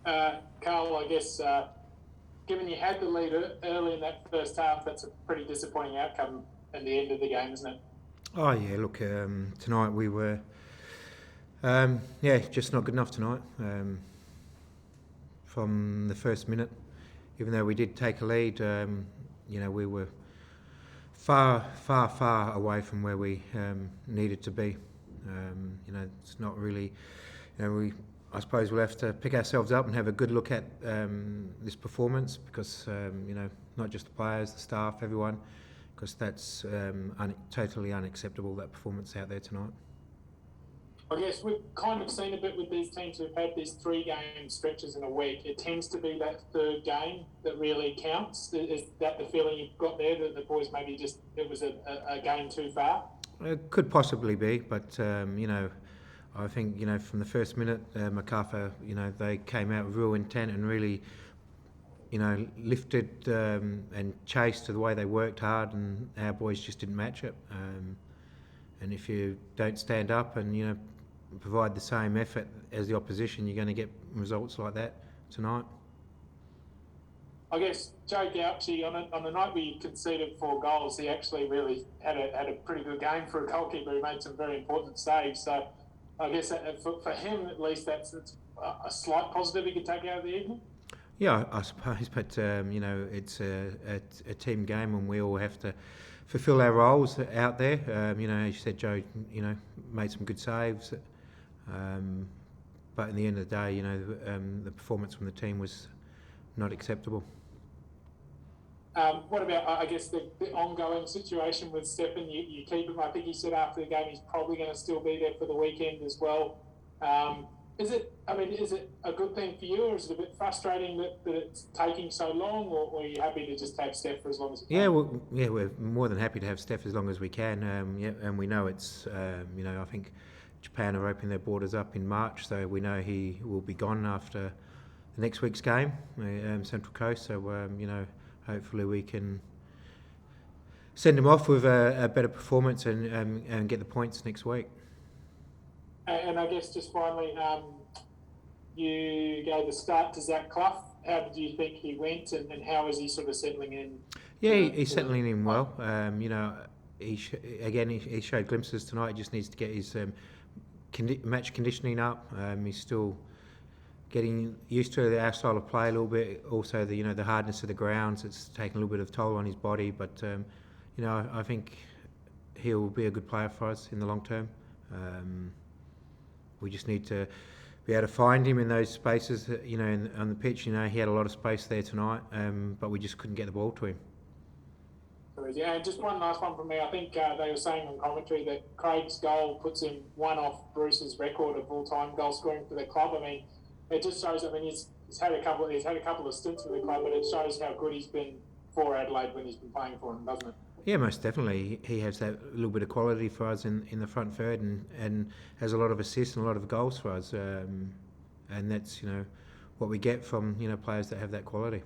Carl, I guess, given you had the lead early in that first half, that's a pretty disappointing outcome at the end of the game, isn't it? Oh yeah, look, tonight we were, just not good enough tonight. From the first minute, even though we did take a lead, we were far away from where we needed to be. It's not really, I suppose we'll have to pick ourselves up and have a good look at this performance because, not just the players, the staff, everyone, because that's totally unacceptable, that performance out there tonight. I guess we've kind of seen a bit with these teams who've had these 3-game stretches in a week. It tends to be that third game that really counts. Is that the feeling you've got there, that the boys maybe just, it was a game too far? It could possibly be, but, I think, from the first minute, Macarthur, they came out with real intent and really, lifted and chased to the way they worked hard, and our boys just didn't match it. And if you don't stand up and, provide the same effort as the opposition, you're going to get results like that tonight. I guess Joe Gauthier, on the night where you conceded 4 goals, he actually really had a pretty good game for a goalkeeper. He made some very important saves. So I guess for him, at least, that's a slight positive he could take out of the evening. Yeah, I suppose, but it's a team game, and we all have to fulfil our roles out there. As you said, Joe, made some good saves, but in the end of the day, the performance from the team was not acceptable. What about, I guess, the ongoing situation with Steppen? You keep him. I think he said after the game he's probably going to still be there for the weekend as well. Is it a good thing for you, or is it a bit frustrating that it's taking so long, or are you happy to just have Steph for as long as you can? We're more than happy to have Steph as long as we can. And we know it's, I think Japan are opening their borders up in March, so we know he will be gone after the next week's game, Central Coast. So, hopefully we can send him off with a better performance and get the points next week. And I guess just finally, you gave the start to Zach Clough. How did you think he went, and how is he sort of settling in? Yeah, he's settling in well. He showed glimpses tonight. He just needs to get his match conditioning up. He's still getting used to our style of play a little bit. Also, the hardness of the grounds, it's taken a little bit of toll on his body. But I think he'll be a good player for us in the long term. We just need to be able to find him in those spaces. On the pitch, he had a lot of space there tonight, but we just couldn't get the ball to him. Yeah, and just one last one from me. I think they were saying on commentary that Craig's goal puts him one off Bruce's record of all-time goal scoring for the club. I mean, it just shows. I mean, he's had a couple of stints with the club, but it shows how good he's been for Adelaide when he's been playing for them, doesn't it? Yeah, most definitely. He has that little bit of quality for us in the front third, and has a lot of assists and a lot of goals for us. And that's what we get from players that have that quality.